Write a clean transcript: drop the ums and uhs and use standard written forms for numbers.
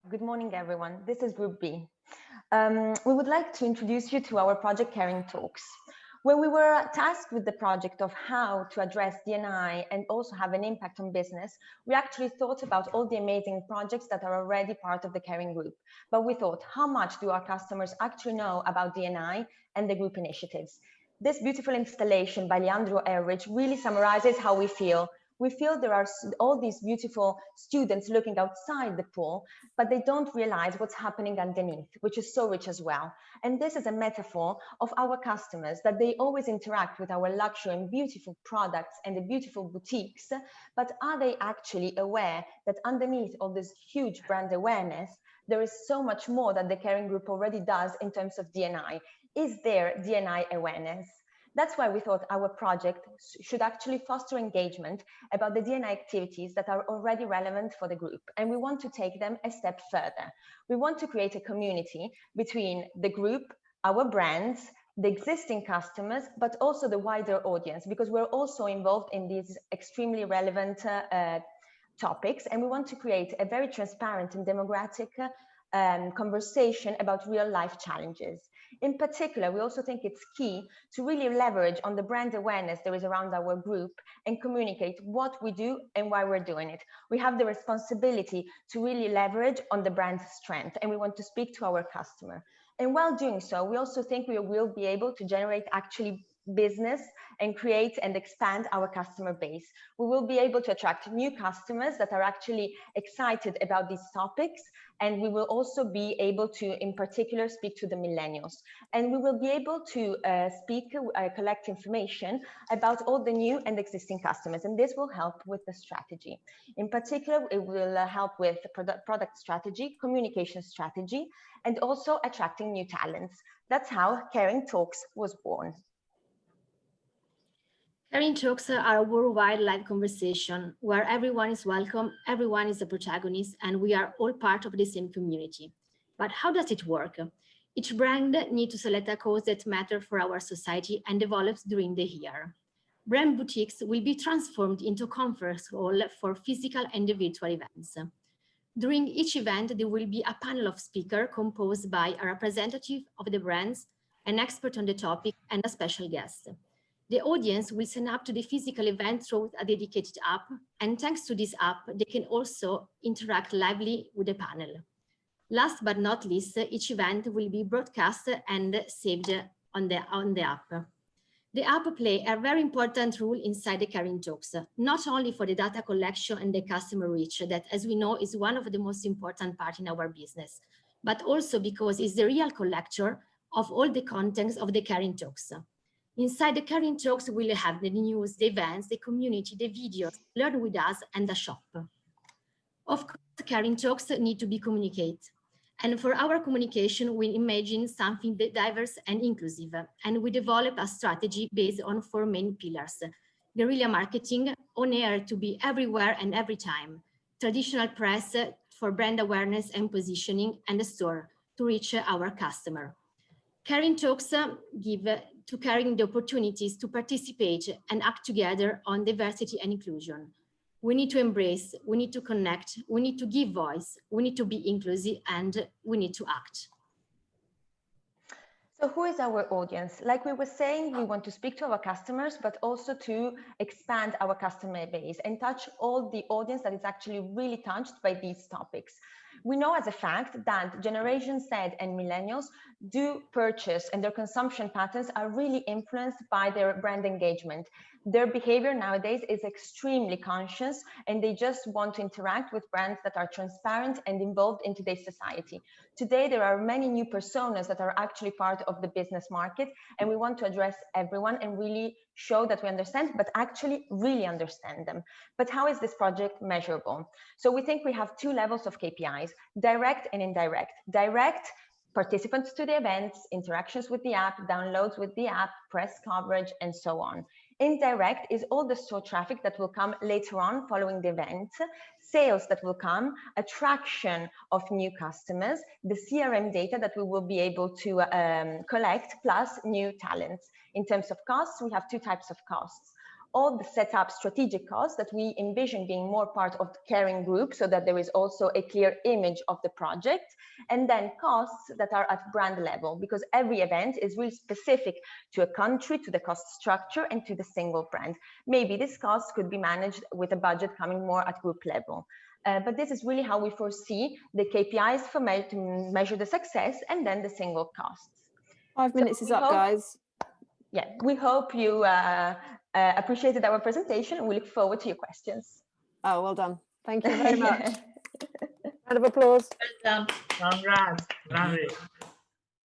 Good morning, everyone. This is Group B. We would like to introduce you to our project Caring Talks. When we were tasked with the project of how to address D&I and also have an impact on business, we actually thought about all the amazing projects that are already part of the Caring Group. But we thought, how much do our customers actually know about D&I and the group initiatives? This beautiful installation by Leandro Errich really summarizes how we feel. We feel there are all these beautiful students looking outside the pool, but they don't realize what's happening underneath, which is so rich as well. And this is a metaphor of our customers, that they always interact with our luxury and beautiful products and the beautiful boutiques, but are they actually aware that underneath all this huge brand awareness, there is so much more that the Caring Group already does in terms of D&I? Is there D&I awareness? That's why we thought our project should actually foster engagement about the D&I activities that are already relevant for the group, and we want to take them a step further. We want to create a community between the group, our brands, the existing customers, but also the wider audience, because we're also involved in these extremely relevant topics, and we want to create a very transparent and democratic conversation about real life challenges. In particular, we also think it's key to really leverage on the brand awareness there is around our group and communicate what we do and why we're doing it. We have the responsibility to really leverage on the brand's strength, and we want to speak to our customer. And while doing so, we also think we will be able to generate actually business and create and expand our customer base. We will be able to attract new customers that are actually excited about these topics, and we will also be able to, in particular, speak to the millennials. And we will be able to collect information about all the new and existing customers, and this will help with the strategy. In particular, it will help with product strategy, communication strategy, and also attracting new talents. That's how Caring Talks was born. Caring Talks are a worldwide live conversation where everyone is welcome, everyone is a protagonist, and we are all part of the same community. But how does it work? Each brand needs to select a cause that matters for our society and develops during the year. Brand boutiques will be transformed into conference hall for physical and virtual events. During each event, there will be a panel of speakers composed by a representative of the brands, an expert on the topic, and a special guest. The audience will sign up to the physical event through a dedicated app, and thanks to this app, they can also interact lively with the panel. Last but not least, each event will be broadcast and saved on the app. The app plays a very important role inside the Caring Talks, not only for the data collection and the customer reach, that, as we know, is one of the most important parts in our business, but also because it's the real collector of all the contents of the Caring Talks. Inside the Caring Talks, we'll have the news, the events, the community, the videos, learn with us, and the shop. Of course, Caring Talks need to be communicated. And for our communication, we imagine something diverse and inclusive. And we develop a strategy based on 4 main pillars: guerrilla marketing, on air to be everywhere and every time, traditional press for brand awareness and positioning, and the store to reach our customer. Caring Talks give to Caring the opportunities to participate and act together on diversity and inclusion. We need to embrace, we need to connect, we need to give voice, we need to be inclusive, and we need to act. So who is our audience? Like we were saying, we want to speak to our customers, but also to expand our customer base and touch all the audience that is actually really touched by these topics. We know as a fact that Generation Z and millennials do purchase, and their consumption patterns are really influenced by their brand engagement. Their behavior nowadays is extremely conscious, and they just want to interact with brands that are transparent and involved in today's society. Today, there are many new personas that are actually part of the business market, and we want to address everyone and really show that we understand, but actually really understand them. But how is this project measurable? So we think we have 2 levels of KPIs, direct and indirect. Direct, participants to the events, interactions with the app, downloads with the app, press coverage, and so on. Indirect is all the store traffic that will come later on following the event, sales that will come, attraction of new customers, the CRM data that we will be able to collect, plus new talents. In terms of costs, we have 2 types of costs. all the setup strategic costs that we envision being more part of the caring group, so that there is also a clear image of the project, and then costs that are at brand level, because every event is really specific to a country, to the cost structure, and to the single brand. Maybe this cost could be managed with a budget coming more at group level. But this is really how we foresee the KPIs to measure the success, and then the single costs. 5 minutes is up, guys. Yeah, we hope you appreciated our presentation, and we look forward to your questions. Oh, well done. Thank you very much. Round of applause. Well done. Congrats.